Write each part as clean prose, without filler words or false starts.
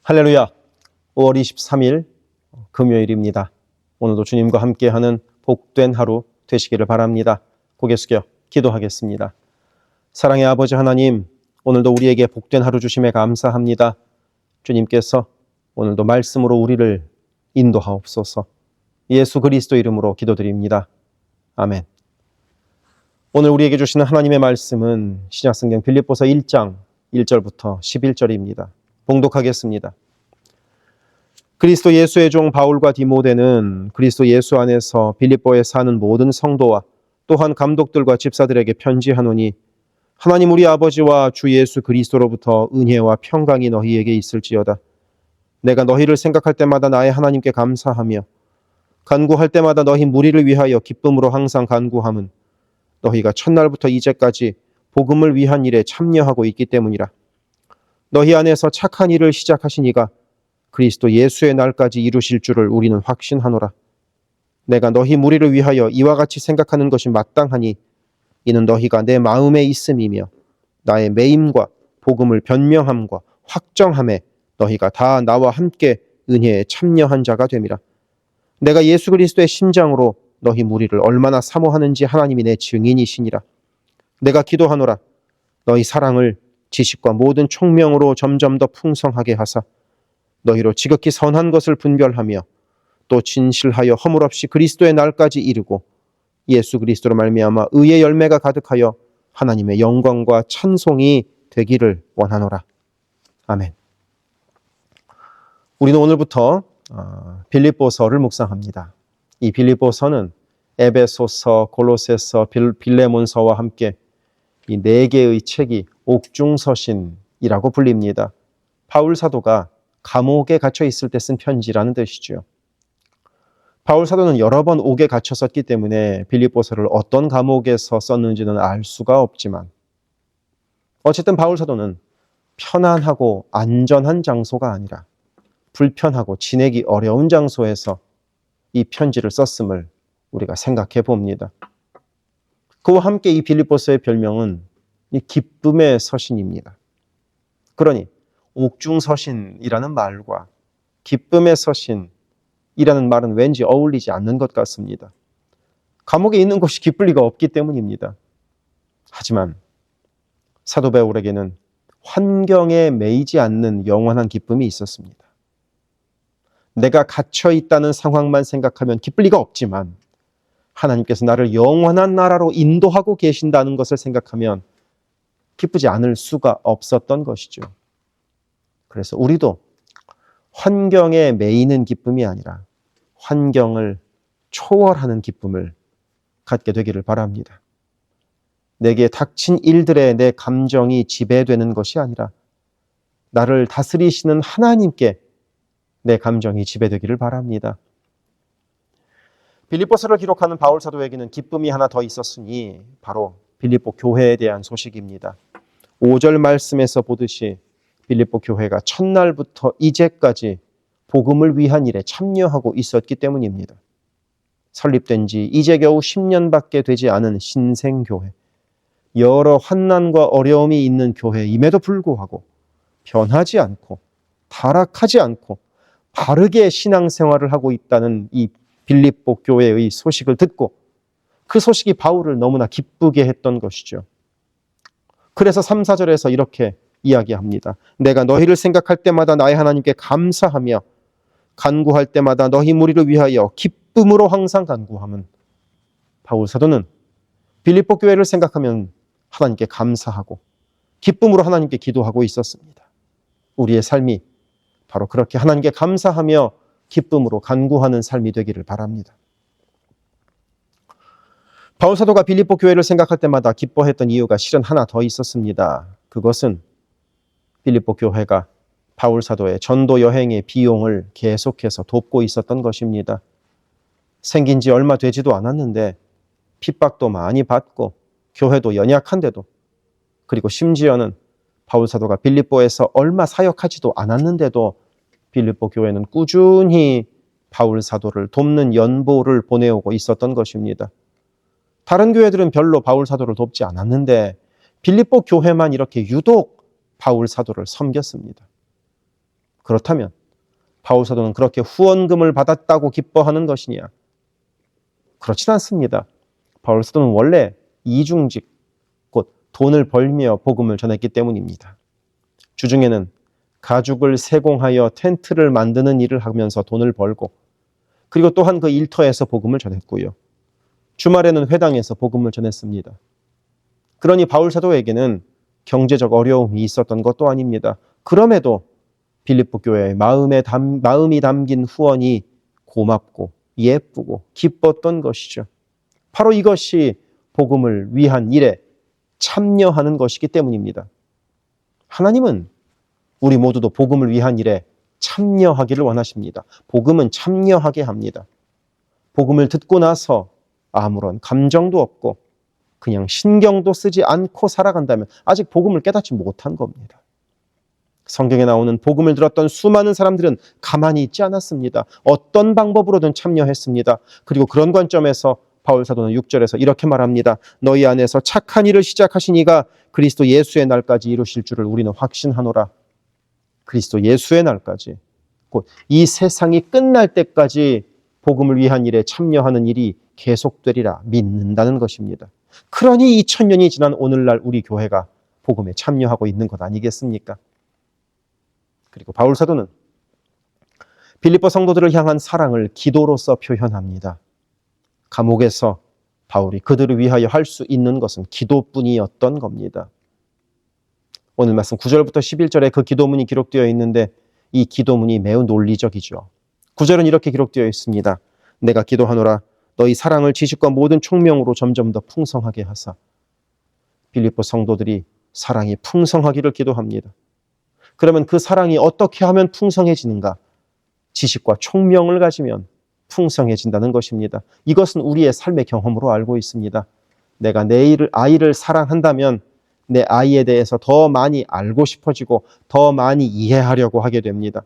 할렐루야. 5월 23일 금요일입니다. 오늘도 주님과 함께하는 복된 하루 되시기를 바랍니다. 고개 숙여 기도하겠습니다. 사랑의 아버지 하나님, 오늘도 우리에게 복된 하루 주심에 감사합니다. 주님께서 오늘도 말씀으로 우리를 인도하옵소서. 예수 그리스도 이름으로 기도드립니다. 아멘. 오늘 우리에게 주시는 하나님의 말씀은 신약성경 빌립보서 1장 1절부터 11절입니다. 봉독하겠습니다. 그리스도 예수의 종 바울과 디모데는 그리스도 예수 안에서 빌립보에 사는 모든 성도와 또한 감독들과 집사들에게 편지하노니, 하나님 우리 아버지와 주 예수 그리스도로부터 은혜와 평강이 너희에게 있을지어다. 내가 너희를 생각할 때마다 나의 하나님께 감사하며 간구할 때마다 너희 무리를 위하여 기쁨으로 항상 간구함은 너희가 첫날부터 이제까지 복음을 위한 일에 참여하고 있기 때문이라. 너희 안에서 착한 일을 시작하신 이가 그리스도 예수의 날까지 이루실 줄을 우리는 확신하노라. 내가 너희 무리를 위하여 이와 같이 생각하는 것이 마땅하니 이는 너희가 내 마음에 있음이며 나의 매임과 복음을 변명함과 확정함에 너희가 다 나와 함께 은혜에 참여한 자가 됨이라. 내가 예수 그리스도의 심장으로 너희 무리를 얼마나 사모하는지 하나님이 내 증인이시니라. 내가 기도하노라. 너희 사랑을 지식과 모든 총명으로 점점 더 풍성하게 하사 너희로 지극히 선한 것을 분별하며 또 진실하여 허물 없이 그리스도의 날까지 이르고 예수 그리스도로 말미암아 의의 열매가 가득하여 하나님의 영광과 찬송이 되기를 원하노라. 아멘. 우리는 오늘부터 빌립보서를 묵상합니다. 이 빌립보서는 에베소서, 골로새서, 빌레몬서와 함께 이 네 개의 책이 옥중서신이라고 불립니다. 바울 사도가 감옥에 갇혀 있을 때 쓴 편지라는 뜻이죠. 바울 사도는 여러 번 옥에 갇혔었기 때문에 빌립보서를 어떤 감옥에서 썼는지는 알 수가 없지만, 어쨌든 바울 사도는 편안하고 안전한 장소가 아니라 불편하고 지내기 어려운 장소에서 이 편지를 썼음을 우리가 생각해 봅니다. 그와 함께 이 빌립보서의 별명은 이 기쁨의 서신입니다. 그러니 옥중서신이라는 말과 기쁨의 서신이라는 말은 왠지 어울리지 않는 것 같습니다. 감옥에 있는 것이 기쁠 리가 없기 때문입니다. 하지만 사도 바울에게는 환경에 매이지 않는 영원한 기쁨이 있었습니다. 내가 갇혀 있다는 상황만 생각하면 기쁠 리가 없지만 하나님께서 나를 영원한 나라로 인도하고 계신다는 것을 생각하면 기쁘지 않을 수가 없었던 것이죠. 그래서 우리도 환경에 매이는 기쁨이 아니라 환경을 초월하는 기쁨을 갖게 되기를 바랍니다. 내게 닥친 일들에 내 감정이 지배되는 것이 아니라 나를 다스리시는 하나님께 내 감정이 지배되기를 바랍니다. 빌립보서를 기록하는 바울 사도에게는 기쁨이 하나 더 있었으니 바로 빌립보 교회에 대한 소식입니다. 5절 말씀에서 보듯이 빌립보 교회가 첫날부터 이제까지 복음을 위한 일에 참여하고 있었기 때문입니다. 설립된 지 이제 겨우 10년밖에 되지 않은 신생교회, 여러 환난과 어려움이 있는 교회임에도 불구하고 변하지 않고 타락하지 않고 바르게 신앙생활을 하고 있다는 이 빌립보 교회의 소식을 듣고 그 소식이 바울을 너무나 기쁘게 했던 것이죠. 그래서 3, 4절에서 이렇게 이야기합니다. 내가 너희를 생각할 때마다 나의 하나님께 감사하며 간구할 때마다 너희 무리를 위하여 기쁨으로 항상 간구함은, 바울 사도는 빌립보 교회를 생각하면 하나님께 감사하고 기쁨으로 하나님께 기도하고 있었습니다. 우리의 삶이 바로 그렇게 하나님께 감사하며 기쁨으로 간구하는 삶이 되기를 바랍니다. 바울 사도가 빌립보 교회를 생각할 때마다 기뻐했던 이유가 실은 하나 더 있었습니다. 그것은 빌립보 교회가 바울 사도의 전도 여행의 비용을 계속해서 돕고 있었던 것입니다. 생긴 지 얼마 되지도 않았는데 핍박도 많이 받고 교회도 연약한데도, 그리고 심지어는 바울 사도가 빌립보에서 얼마 사역하지도 않았는데도 빌립보 교회는 꾸준히 바울 사도를 돕는 연보를 보내오고 있었던 것입니다. 다른 교회들은 별로 바울 사도를 돕지 않았는데 빌립보 교회만 이렇게 유독 바울 사도를 섬겼습니다. 그렇다면 바울 사도는 그렇게 후원금을 받았다고 기뻐하는 것이냐? 그렇진 않습니다. 바울 사도는 원래 이중직, 곧 돈을 벌며 복음을 전했기 때문입니다. 주중에는 가죽을 세공하여 텐트를 만드는 일을 하면서 돈을 벌고, 그리고 또한 그 일터에서 복음을 전했고요. 주말에는 회당에서 복음을 전했습니다. 그러니 바울 사도에게는 경제적 어려움이 있었던 것도 아닙니다. 그럼에도 빌립보 교회의 마음이 담긴 후원이 고맙고 예쁘고 기뻤던 것이죠. 바로 이것이 복음을 위한 일에 참여하는 것이기 때문입니다. 하나님은 우리 모두도 복음을 위한 일에 참여하기를 원하십니다. 복음은 참여하게 합니다. 복음을 듣고 나서 아무런 감정도 없고 그냥 신경도 쓰지 않고 살아간다면 아직 복음을 깨닫지 못한 겁니다. 성경에 나오는 복음을 들었던 수많은 사람들은 가만히 있지 않았습니다. 어떤 방법으로든 참여했습니다. 그리고 그런 관점에서 바울 사도는 6절에서 이렇게 말합니다. 너희 안에서 착한 일을 시작하신 이가 그리스도 예수의 날까지 이루실 줄을 우리는 확신하노라. 그리스도 예수의 날까지, 곧 이 세상이 끝날 때까지 복음을 위한 일에 참여하는 일이 계속되리라 믿는다는 것입니다. 그러니 2000년이 지난 오늘날 우리 교회가 복음에 참여하고 있는 것 아니겠습니까? 그리고 바울 사도는 빌립보 성도들을 향한 사랑을 기도로서 표현합니다. 감옥에서 바울이 그들을 위하여 할 수 있는 것은 기도뿐이었던 겁니다. 오늘 말씀 9절부터 11절에 그 기도문이 기록되어 있는데 이 기도문이 매우 논리적이죠. 9절은 이렇게 기록되어 있습니다. 내가 기도하노라 너희 사랑을 지식과 모든 총명으로 점점 더 풍성하게 하사. 빌립보 성도들이 사랑이 풍성하기를 기도합니다. 그러면 그 사랑이 어떻게 하면 풍성해지는가? 지식과 총명을 가지면 풍성해진다는 것입니다. 이것은 우리의 삶의 경험으로 알고 있습니다. 내가 내 아이를 사랑한다면 내 아이에 대해서 더 많이 알고 싶어지고 더 많이 이해하려고 하게 됩니다.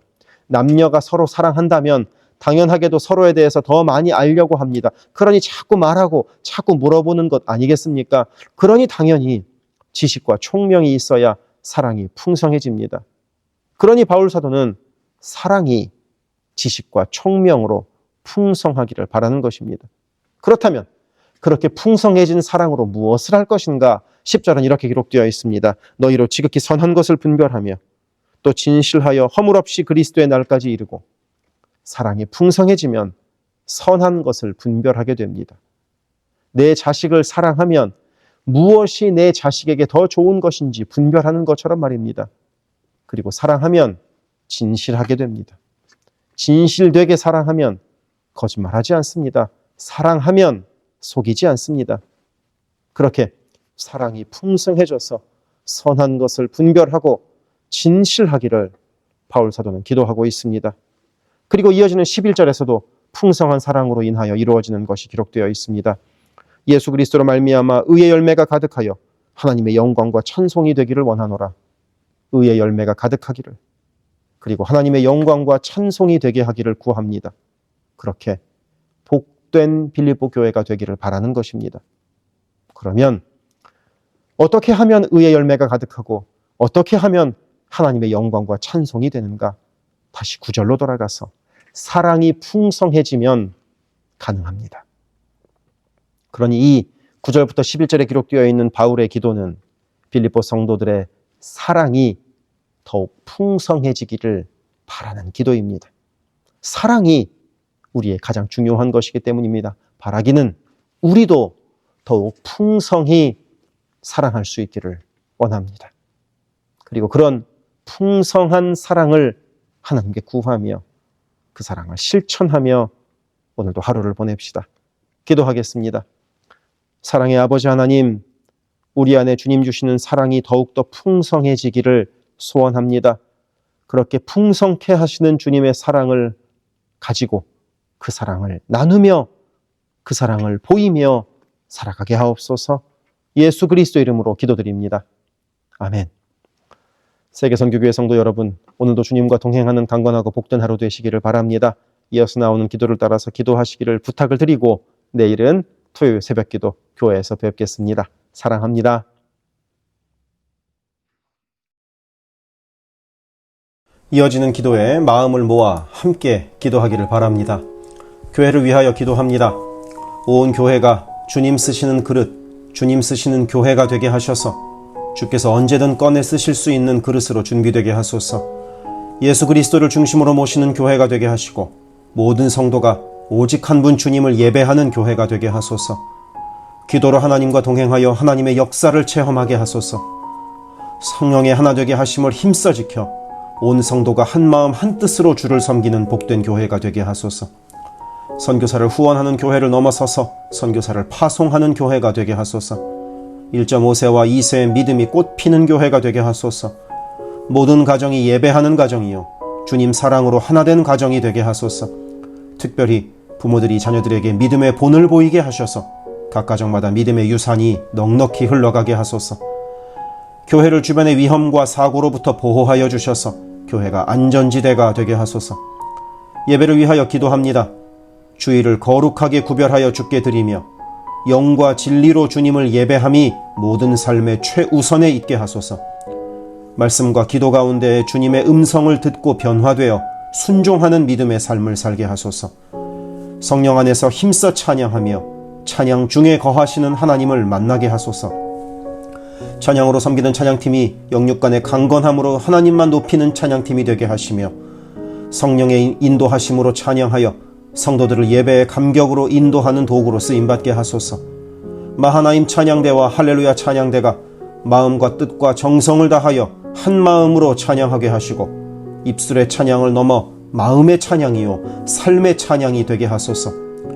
남녀가 서로 사랑한다면 당연하게도 서로에 대해서 더 많이 알려고 합니다. 그러니 자꾸 말하고 자꾸 물어보는 것 아니겠습니까? 그러니 당연히 지식과 총명이 있어야 사랑이 풍성해집니다. 그러니 바울 사도는 사랑이 지식과 총명으로 풍성하기를 바라는 것입니다. 그렇다면 그렇게 풍성해진 사랑으로 무엇을 할 것인가? 10절은 이렇게 기록되어 있습니다. 너희로 지극히 선한 것을 분별하며 또 진실하여 허물 없이 그리스도의 날까지 이르고. 사랑이 풍성해지면 선한 것을 분별하게 됩니다. 내 자식을 사랑하면 무엇이 내 자식에게 더 좋은 것인지 분별하는 것처럼 말입니다. 그리고 사랑하면 진실하게 됩니다. 진실되게 사랑하면 거짓말하지 않습니다. 사랑하면 속이지 않습니다. 그렇게 사랑이 풍성해져서 선한 것을 분별하고 진실하기를 바울 사도는 기도하고 있습니다. 그리고 이어지는 11절에서도 풍성한 사랑으로 인하여 이루어지는 것이 기록되어 있습니다. 예수 그리스도로 말미암아 의의 열매가 가득하여 하나님의 영광과 찬송이 되기를 원하노라. 의의 열매가 가득하기를, 그리고 하나님의 영광과 찬송이 되게 하기를 구합니다. 그렇게 복된 빌립보 교회가 되기를 바라는 것입니다. 그러면 어떻게 하면 의의 열매가 가득하고 어떻게 하면 하나님의 영광과 찬송이 되는가? 다시 9절로 돌아가서 사랑이 풍성해지면 가능합니다. 그러니 이 9절부터 11절에 기록되어 있는 바울의 기도는 빌립보 성도들의 사랑이 더욱 풍성해지기를 바라는 기도입니다. 사랑이 우리의 가장 중요한 것이기 때문입니다. 바라기는 우리도 더욱 풍성히 사랑할 수 있기를 원합니다. 그리고 그런 풍성한 사랑을 하나님께 구하며 그 사랑을 실천하며 오늘도 하루를 보냅시다. 기도하겠습니다. 사랑의 아버지 하나님, 우리 안에 주님 주시는 사랑이 더욱더 풍성해지기를 소원합니다. 그렇게 풍성케 하시는 주님의 사랑을 가지고 그 사랑을 나누며 그 사랑을 보이며 살아가게 하옵소서. 예수 그리스도 이름으로 기도드립니다. 아멘. 세계선교교회 성도 여러분, 오늘도 주님과 동행하는 강건하고 복된 하루 되시기를 바랍니다. 이어서 나오는 기도를 따라서 기도하시기를 부탁을 드리고 내일은 토요일 새벽기도 교회에서 뵙겠습니다. 사랑합니다. 이어지는 기도에 마음을 모아 함께 기도하기를 바랍니다. 교회를 위하여 기도합니다. 온 교회가 주님 쓰시는 그릇, 주님 쓰시는 교회가 되게 하셔서 주께서 언제든 꺼내 쓰실 수 있는 그릇으로 준비되게 하소서. 예수 그리스도를 중심으로 모시는 교회가 되게 하시고 모든 성도가 오직 한 분 주님을 예배하는 교회가 되게 하소서. 기도로 하나님과 동행하여 하나님의 역사를 체험하게 하소서. 성령의 하나 되게 하심을 힘써 지켜 온 성도가 한 마음 한 뜻으로 주를 섬기는 복된 교회가 되게 하소서. 선교사를 후원하는 교회를 넘어서서 선교사를 파송하는 교회가 되게 하소서. 1.5세와 2세의 믿음이 꽃피는 교회가 되게 하소서. 모든 가정이 예배하는 가정이요 주님 사랑으로 하나된 가정이 되게 하소서. 특별히 부모들이 자녀들에게 믿음의 본을 보이게 하셔서 각 가정마다 믿음의 유산이 넉넉히 흘러가게 하소서. 교회를 주변의 위험과 사고로부터 보호하여 주셔서 교회가 안전지대가 되게 하소서. 예배를 위하여 기도합니다. 주일을 거룩하게 구별하여 주께 드리며 영과 진리로 주님을 예배함이 모든 삶의 최우선에 있게 하소서. 말씀과 기도 가운데 주님의 음성을 듣고 변화되어 순종하는 믿음의 삶을 살게 하소서. 성령 안에서 힘써 찬양하며 찬양 중에 거하시는 하나님을 만나게 하소서. 찬양으로 섬기는 찬양팀이 영육간의 강건함으로 하나님만 높이는 찬양팀이 되게 하시며 성령의 인도하심으로 찬양하여 성도들을 예배의 감격으로 인도하는 도구로 쓰임받게 하소서. 마하나임 찬양대와 할렐루야 찬양대가 마음과 뜻과 정성을 다하여 한 마음으로 찬양하게 하시고 입술의 찬양을 넘어 마음의 찬양이요 삶의 찬양이 되게 하소서.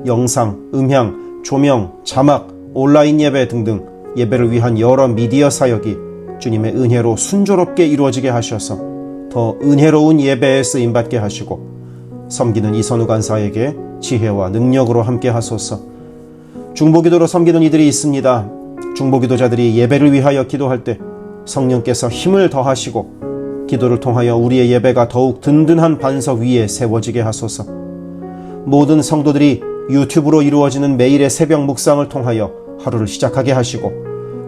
영상, 음향, 조명, 자막, 온라인 예배 등등 예배를 위한 여러 미디어 사역이 주님의 은혜로 순조롭게 이루어지게 하셔서 더 은혜로운 예배에 쓰임받게 하시고 섬기는 이선우 간사에게 지혜와 능력으로 함께 하소서. 중보기도로 섬기는 이들이 있습니다. 중보기도자들이 예배를 위하여 기도할 때 성령께서 힘을 더하시고 기도를 통하여 우리의 예배가 더욱 든든한 반석 위에 세워지게 하소서. 모든 성도들이 유튜브로 이루어지는 매일의 새벽 묵상을 통하여 하루를 시작하게 하시고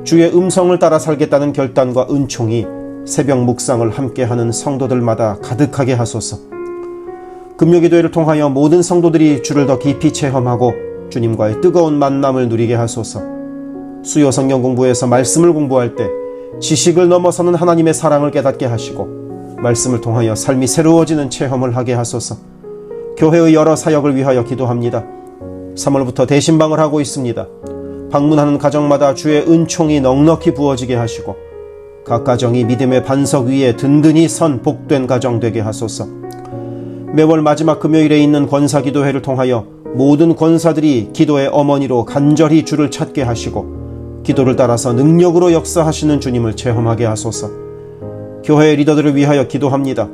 주의 음성을 따라 살겠다는 결단과 은총이 새벽 묵상을 함께하는 성도들마다 가득하게 하소서. 금요기도회를 통하여 모든 성도들이 주를 더 깊이 체험하고 주님과의 뜨거운 만남을 누리게 하소서. 수요 성경 공부에서 말씀을 공부할 때 지식을 넘어서는 하나님의 사랑을 깨닫게 하시고 말씀을 통하여 삶이 새로워지는 체험을 하게 하소서. 교회의 여러 사역을 위하여 기도합니다. 3월부터 대신방을 하고 있습니다. 방문하는 가정마다 주의 은총이 넉넉히 부어지게 하시고 각 가정이 믿음의 반석 위에 든든히 선 복된 가정 되게 하소서. 매월 마지막 금요일에 있는 권사기도회를 통하여 모든 권사들이 기도의 어머니로 간절히 주를 찾게 하시고 기도를 따라서 능력으로 역사하시는 주님을 체험하게 하소서. 교회의 리더들을 위하여 기도합니다.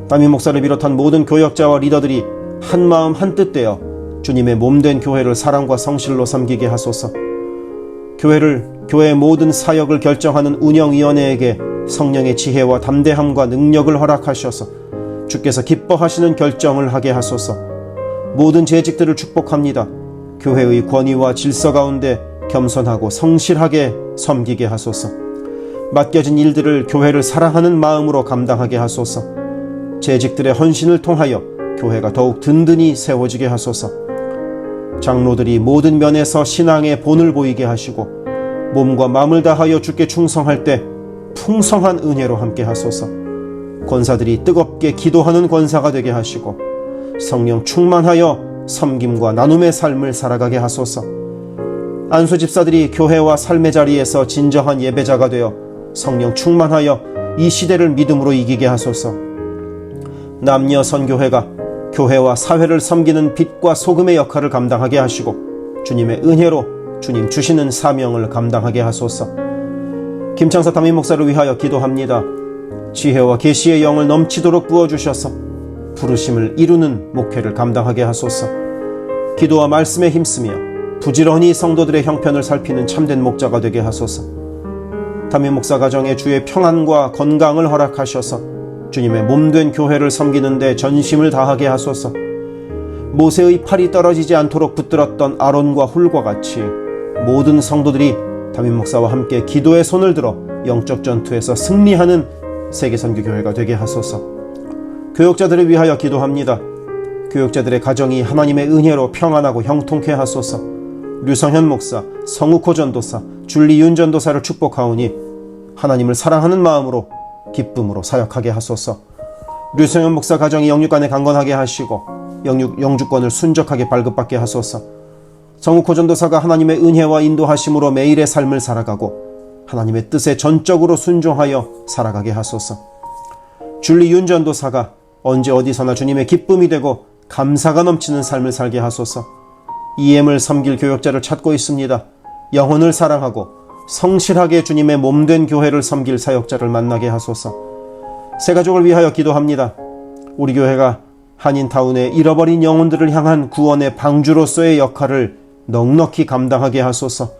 담임 목사를 비롯한 모든 교역자와 리더들이 한마음 한뜻 되어 주님의 몸된 교회를 사랑과 성실로 섬기게 하소서. 교회의 모든 사역을 결정하는 운영위원회에게 성령의 지혜와 담대함과 능력을 허락하셔서 주께서 기뻐하시는 결정을 하게 하소서. 모든 재직들을 축복합니다. 교회의 권위와 질서 가운데 겸손하고 성실하게 섬기게 하소서. 맡겨진 일들을 교회를 사랑하는 마음으로 감당하게 하소서. 재직들의 헌신을 통하여 교회가 더욱 든든히 세워지게 하소서. 장로들이 모든 면에서 신앙의 본을 보이게 하시고 몸과 마음을 다하여 주께 충성할 때 풍성한 은혜로 함께 하소서. 권사들이 뜨겁게 기도하는 권사가 되게 하시고 성령 충만하여 섬김과 나눔의 삶을 살아가게 하소서. 안수 집사들이 교회와 삶의 자리에서 진정한 예배자가 되어 성령 충만하여 이 시대를 믿음으로 이기게 하소서. 남녀 선교회가 교회와 사회를 섬기는 빛과 소금의 역할을 감당하게 하시고 주님의 은혜로 주님 주시는 사명을 감당하게 하소서. 김창사 담임 목사를 위하여 기도합니다. 지혜와 계시의 영을 넘치도록 부어주셔서 부르심을 이루는 목회를 감당하게 하소서. 기도와 말씀에 힘쓰며 부지런히 성도들의 형편을 살피는 참된 목자가 되게 하소서. 담임 목사 가정에 주의 평안과 건강을 허락하셔서 주님의 몸된 교회를 섬기는 데 전심을 다하게 하소서. 모세의 팔이 떨어지지 않도록 붙들었던 아론과 훌과 같이 모든 성도들이 담임 목사와 함께 기도의 손을 들어 영적 전투에서 승리하는 세계선교교회가 되게 하소서. 교역자들을 위하여 기도합니다. 교역자들의 가정이 하나님의 은혜로 평안하고 형통케 하소서. 류성현 목사, 성욱호 전도사, 줄리윤 전도사를 축복하오니 하나님을 사랑하는 마음으로 기쁨으로 사역하게 하소서. 류성현 목사 가정이 영육간에 강건하게 하시고 영주권을 순적하게 발급받게 하소서. 성욱호 전도사가 하나님의 은혜와 인도하심으로 매일의 삶을 살아가고 하나님의 뜻에 전적으로 순종하여 살아가게 하소서. 줄리윤 전도사가 언제 어디서나 주님의 기쁨이 되고 감사가 넘치는 삶을 살게 하소서. EM을 섬길 교역자를 찾고 있습니다. 영혼을 사랑하고 성실하게 주님의 몸된 교회를 섬길 사역자를 만나게 하소서. 새가족을 위하여 기도합니다. 우리 교회가 한인타운의 잃어버린 영혼들을 향한 구원의 방주로서의 역할을 넉넉히 감당하게 하소서.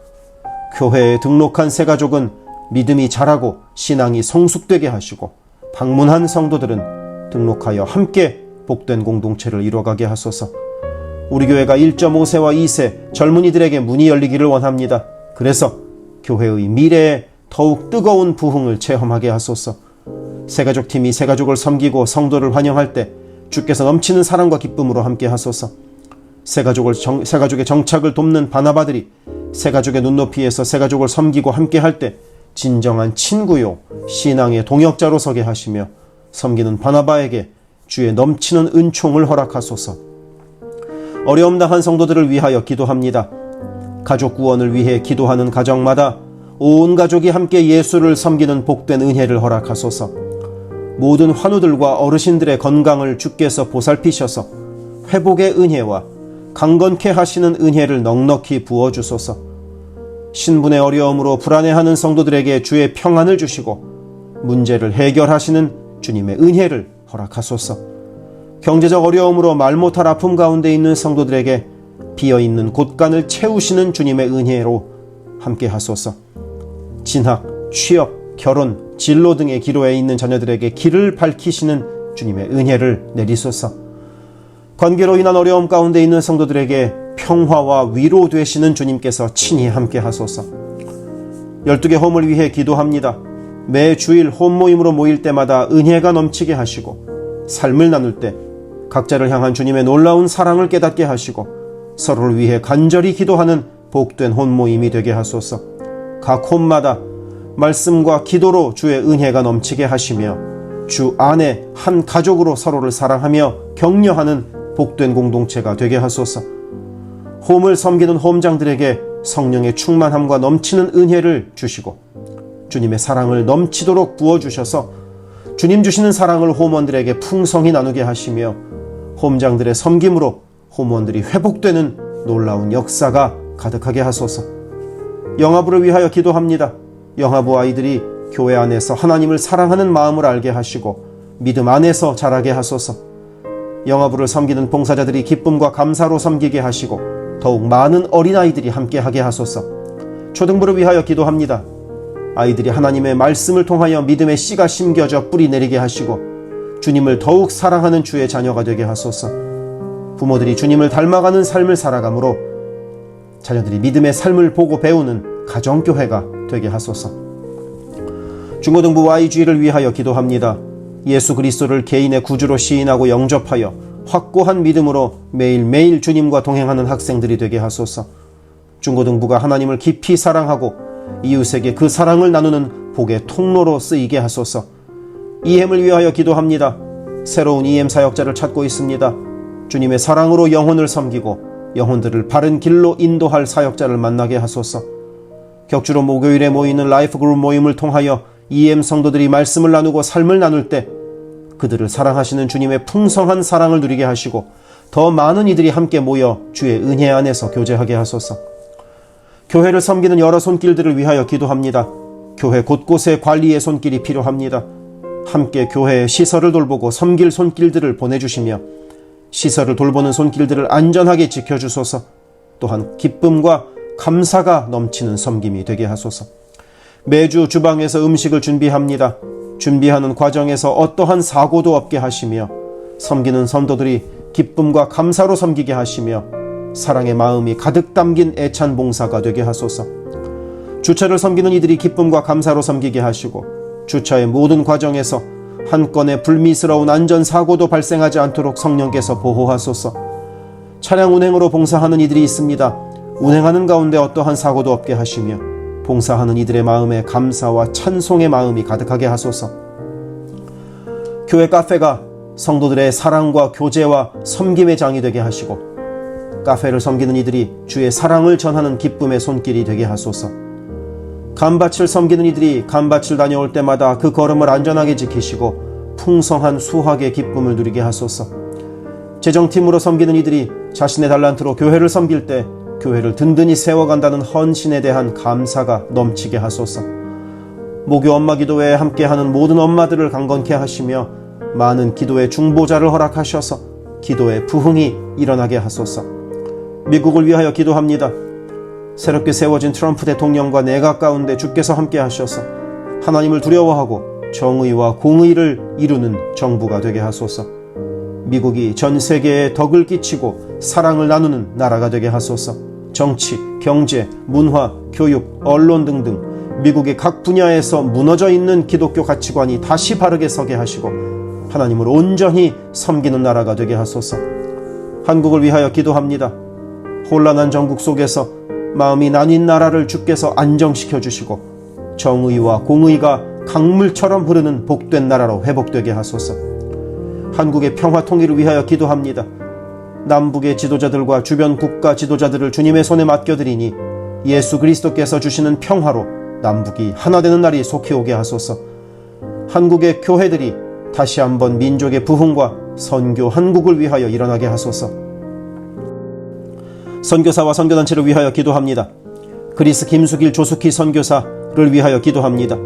교회에 등록한 새가족은 믿음이 자라고 신앙이 성숙되게 하시고 방문한 성도들은 등록하여 함께 복된 공동체를 이뤄가게 하소서. 우리 교회가 1.5세와 2세 젊은이들에게 문이 열리기를 원합니다. 그래서 교회의 미래에 더욱 뜨거운 부흥을 체험하게 하소서. 새가족팀이 새가족을 섬기고 성도를 환영할 때 주께서 넘치는 사랑과 기쁨으로 함께 하소서. 새가족의 정착을 돕는 바나바들이 새가족의 눈높이에서 새가족을 섬기고 함께 할 때 진정한 친구요 신앙의 동역자로 서게 하시며 섬기는 바나바에게 주의 넘치는 은총을 허락하소서. 어려움 당한 성도들을 위하여 기도합니다. 가족 구원을 위해 기도하는 가정마다 온 가족이 함께 예수를 섬기는 복된 은혜를 허락하소서. 모든 환우들과 어르신들의 건강을 주께서 보살피셔서 회복의 은혜와 강건케 하시는 은혜를 넉넉히 부어주소서. 신분의 어려움으로 불안해하는 성도들에게 주의 평안을 주시고 문제를 해결하시는 주님의 은혜를 허락하소서. 경제적 어려움으로 말 못할 아픔 가운데 있는 성도들에게 비어있는 곳간을 채우시는 주님의 은혜로 함께 하소서. 진학, 취업, 결혼, 진로 등의 기로에 있는 자녀들에게 길을 밝히시는 주님의 은혜를 내리소서. 관계로 인한 어려움 가운데 있는 성도들에게 평화와 위로 되시는 주님께서 친히 함께 하소서. 12개 홈을 위해 기도합니다. 매 주일 홈 모임으로 모일 때마다 은혜가 넘치게 하시고 삶을 나눌 때 각자를 향한 주님의 놀라운 사랑을 깨닫게 하시고 서로를 위해 간절히 기도하는 복된 홈 모임이 되게 하소서. 각 홈마다 말씀과 기도로 주의 은혜가 넘치게 하시며 주 안에 한 가족으로 서로를 사랑하며 격려하는 복된 공동체가 되게 하소서. 홈을 섬기는 홈장들에게 성령의 충만함과 넘치는 은혜를 주시고 주님의 사랑을 넘치도록 부어주셔서 주님 주시는 사랑을 홈원들에게 풍성히 나누게 하시며 홈장들의 섬김으로 홈원들이 회복되는 놀라운 역사가 가득하게 하소서. 영아부를 위하여 기도합니다. 영아부 아이들이 교회 안에서 하나님을 사랑하는 마음을 알게 하시고 믿음 안에서 자라게 하소서. 영아부를 섬기는 봉사자들이 기쁨과 감사로 섬기게 하시고 더욱 많은 어린아이들이 함께하게 하소서. 초등부를 위하여 기도합니다. 아이들이 하나님의 말씀을 통하여 믿음의 씨가 심겨져 뿌리 내리게 하시고 주님을 더욱 사랑하는 주의 자녀가 되게 하소서. 부모들이 주님을 닮아가는 삶을 살아가므로 자녀들이 믿음의 삶을 보고 배우는 가정교회가 되게 하소서. 중고등부 YG를 위하여 기도합니다. 예수 그리스도를 개인의 구주로 시인하고 영접하여 확고한 믿음으로 매일매일 주님과 동행하는 학생들이 되게 하소서. 중고등부가 하나님을 깊이 사랑하고 이웃에게 그 사랑을 나누는 복의 통로로 쓰이게 하소서. EM을 위하여 기도합니다. 새로운 EM 사역자를 찾고 있습니다. 주님의 사랑으로 영혼을 섬기고 영혼들을 바른 길로 인도할 사역자를 만나게 하소서. 격주로 목요일에 모이는 라이프 그룹 모임을 통하여 EM 성도들이 말씀을 나누고 삶을 나눌 때 그들을 사랑하시는 주님의 풍성한 사랑을 누리게 하시고 더 많은 이들이 함께 모여 주의 은혜 안에서 교제하게 하소서. 교회를 섬기는 여러 손길들을 위하여 기도합니다. 교회 곳곳에 관리의 손길이 필요합니다. 함께 교회의 시설을 돌보고 섬길 손길들을 보내주시며 시설을 돌보는 손길들을 안전하게 지켜주소서. 또한 기쁨과 감사가 넘치는 섬김이 되게 하소서. 매주 주방에서 음식을 준비합니다. 준비하는 과정에서 어떠한 사고도 없게 하시며 섬기는 성도들이 기쁨과 감사로 섬기게 하시며 사랑의 마음이 가득 담긴 애찬 봉사가 되게 하소서. 주차를 섬기는 이들이 기쁨과 감사로 섬기게 하시고 주차의 모든 과정에서 한 건의 불미스러운 안전사고도 발생하지 않도록 성령께서 보호하소서. 차량 운행으로 봉사하는 이들이 있습니다. 운행하는 가운데 어떠한 사고도 없게 하시며 봉사하는 이들의 마음에 감사와 찬송의 마음이 가득하게 하소서. 교회 카페가 성도들의 사랑과 교제와 섬김의 장이 되게 하시고 카페를 섬기는 이들이 주의 사랑을 전하는 기쁨의 손길이 되게 하소서. 감밭을 섬기는 이들이 감밭을 다녀올 때마다 그 걸음을 안전하게 지키시고 풍성한 수확의 기쁨을 누리게 하소서. 재정팀으로 섬기는 이들이 자신의 달란트로 교회를 섬길 때 교회를 든든히 세워간다는 헌신에 대한 감사가 넘치게 하소서. 모교 엄마 기도회에 함께하는 모든 엄마들을 강건케 하시며 많은 기도의 중보자를 허락하셔서 기도의 부흥이 일어나게 하소서. 미국을 위하여 기도합니다. 새롭게 세워진 트럼프 대통령과 내각 가운데 주께서 함께 하셔서 하나님을 두려워하고 정의와 공의를 이루는 정부가 되게 하소서. 미국이 전 세계에 덕을 끼치고 사랑을 나누는 나라가 되게 하소서. 정치, 경제, 문화, 교육, 언론 등등 미국의 각 분야에서 무너져 있는 기독교 가치관이 다시 바르게 서게 하시고 하나님을 온전히 섬기는 나라가 되게 하소서. 한국을 위하여 기도합니다. 혼란한 전국 속에서 마음이 나뉜 나라를 주께서 안정시켜 주시고 정의와 공의가 강물처럼 흐르는 복된 나라로 회복되게 하소서. 한국의 평화 통일을 위하여 기도합니다. 남북의 지도자들과 주변 국가 지도자들을 주님의 손에 맡겨드리니 예수 그리스도께서 주시는 평화로 남북이 하나 되는 날이 속히 오게 하소서. 한국의 교회들이 다시 한번 민족의 부흥과 선교 한국을 위하여 일어나게 하소서. 선교사와 선교단체를 위하여 기도합니다. 그리스 김수길 조숙희 선교사를 위하여 기도합니다.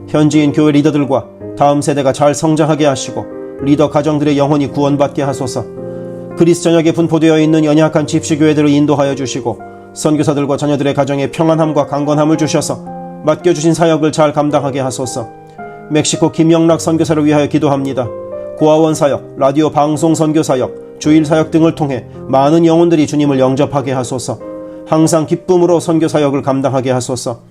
현지인 교회 리더들과 다음 세대가 잘 성장하게 하시고 리더 가정들의 영혼이 구원받게 하소서. 그리스 전역에 분포되어 있는 연약한 집시교회들을 인도하여 주시고 선교사들과 자녀들의 가정에 평안함과 강건함을 주셔서 맡겨주신 사역을 잘 감당하게 하소서. 멕시코 김영락 선교사를 위하여 기도합니다. 고아원 사역, 라디오 방송 선교 사역, 주일 사역 등을 통해 많은 영혼들이 주님을 영접하게 하소서. 항상 기쁨으로 선교 사역을 감당하게 하소서.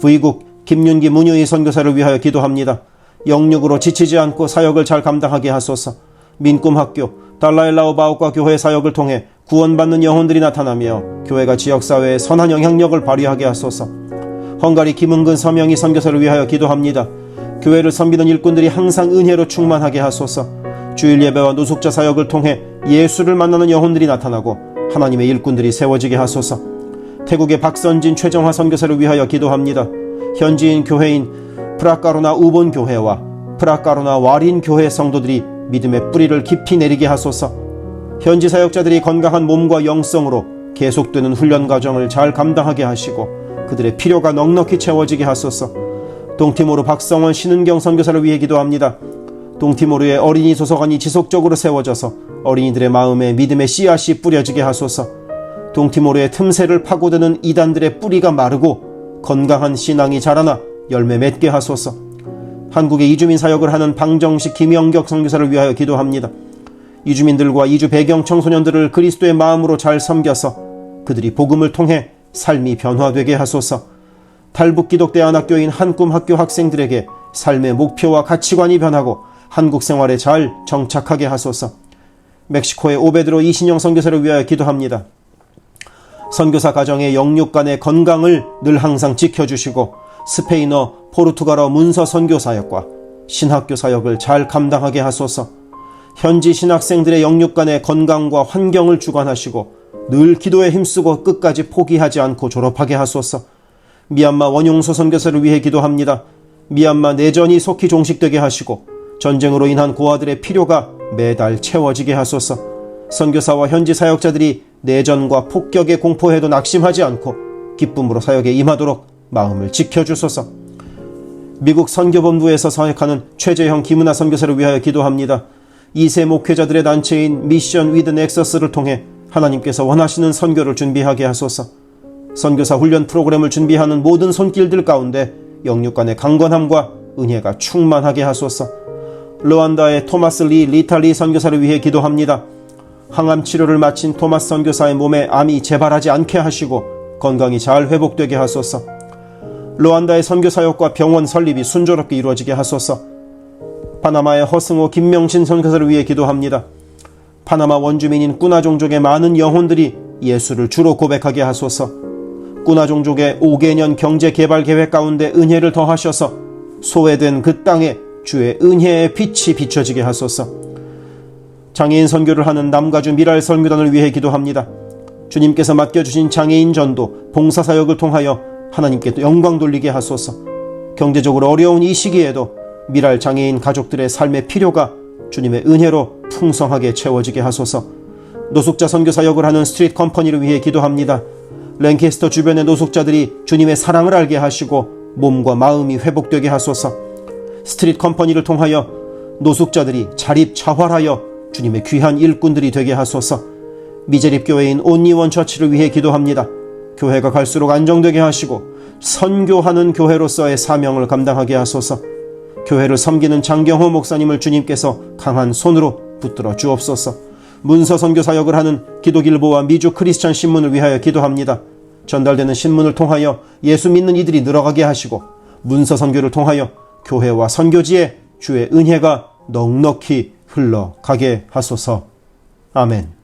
부이국 김윤기 문유희 선교사를 위하여 기도합니다. 영육으로 지치지 않고 사역을 잘 감당하게 하소서. 민꿈학교, 달라일라오 바오과 교회 사역을 통해 구원받는 영혼들이 나타나며 교회가 지역사회에 선한 영향력을 발휘하게 하소서. 헝가리 김은근 서명희 선교사를 위하여 기도합니다. 교회를 섬기는 일꾼들이 항상 은혜로 충만하게 하소서. 주일 예배와 노숙자 사역을 통해 예수를 만나는 영혼들이 나타나고 하나님의 일꾼들이 세워지게 하소서. 태국의 박선진 최정화 선교사를 위하여 기도합니다. 현지인 교회인 프라카로나 우본 교회와 프라카로나 와린 교회 성도들이 믿음의 뿌리를 깊이 내리게 하소서. 현지 사역자들이 건강한 몸과 영성으로 계속되는 훈련 과정을 잘 감당하게 하시고 그들의 필요가 넉넉히 채워지게 하소서. 동티모르 박성원 신은경 선교사를 위해 기도합니다. 동티모르의 어린이 도서관이 지속적으로 세워져서 어린이들의 마음에 믿음의 씨앗이 뿌려지게 하소서. 동티모르의 틈새를 파고드는 이단들의 뿌리가 마르고 건강한 신앙이 자라나 열매 맺게 하소서. 한국의 이주민 사역을 하는 방정식 김영격 선교사를 위하여 기도합니다. 이주민들과 이주 배경 청소년들을 그리스도의 마음으로 잘 섬겨서 그들이 복음을 통해 삶이 변화되게 하소서. 탈북기독대안학교인 한꿈학교 학생들에게 삶의 목표와 가치관이 변하고 한국 생활에 잘 정착하게 하소서. 멕시코의 오베드로 이신영 선교사를 위하여 기도합니다. 선교사 가정의 영육 간의 건강을 늘 항상 지켜주시고 스페인어, 포르투갈어 문서 선교 사역과 신학교 사역을 잘 감당하게 하소서. 현지 신학생들의 영육 간의 건강과 환경을 주관하시고 늘 기도에 힘쓰고 끝까지 포기하지 않고 졸업하게 하소서. 미얀마 원용소 선교사를 위해 기도합니다. 미얀마 내전이 속히 종식되게 하시고 전쟁으로 인한 고아들의 필요가 매달 채워지게 하소서. 선교사와 현지 사역자들이 내전과 폭격의 공포에도 낙심하지 않고 기쁨으로 사역에 임하도록 마음을 지켜주소서. 미국 선교본부에서 사역하는 최재형 김은하 선교사를 위하여 기도합니다. 2세 목회자들의 단체인 미션 위드 넥서스를 통해 하나님께서 원하시는 선교를 준비하게 하소서. 선교사 훈련 프로그램을 준비하는 모든 손길들 가운데 영육 간의 강건함과 은혜가 충만하게 하소서. 르완다의 토마스 리 리탈리 선교사를 위해 기도합니다. 항암 치료를 마친 토마스 선교사의 몸에 암이 재발하지 않게 하시고 건강이 잘 회복되게 하소서. 르완다의 선교사역과 병원 설립이 순조롭게 이루어지게 하소서. 파나마의 허승호 김명신 선교사를 위해 기도합니다. 파나마 원주민인 꾸나 종족의 많은 영혼들이 예수를 주로 고백하게 하소서. 꾸나 종족의 5개년 경제개발 계획 가운데 은혜를 더하셔서 소외된 그 땅에 주의 은혜의 빛이 비춰지게 하소서. 장애인 선교를 하는 남가주 미랄 선교단을 위해 기도합니다. 주님께서 맡겨주신 장애인 전도, 봉사사역을 통하여 하나님께 영광 돌리게 하소서. 경제적으로 어려운 이 시기에도 미랄 장애인 가족들의 삶의 필요가 주님의 은혜로 풍성하게 채워지게 하소서. 노숙자 선교사역을 하는 스트리트 컴퍼니를 위해 기도합니다. 랭캐스터 주변의 노숙자들이 주님의 사랑을 알게 하시고 몸과 마음이 회복되게 하소서. 스트리트 컴퍼니를 통하여 노숙자들이 자립자활하여 주님의 귀한 일꾼들이 되게 하소서. 미제립교회인 온리원 처치를 위해 기도합니다. 교회가 갈수록 안정되게 하시고 선교하는 교회로서의 사명을 감당하게 하소서. 교회를 섬기는 장경호 목사님을 주님께서 강한 손으로 붙들어 주옵소서. 문서 선교 사역을 하는 기독일보와 미주 크리스찬 신문을 위하여 기도합니다. 전달되는 신문을 통하여 예수 믿는 이들이 늘어가게 하시고 문서 선교를 통하여 교회와 선교지에 주의 은혜가 넉넉히 흘러가게 하소서. 아멘.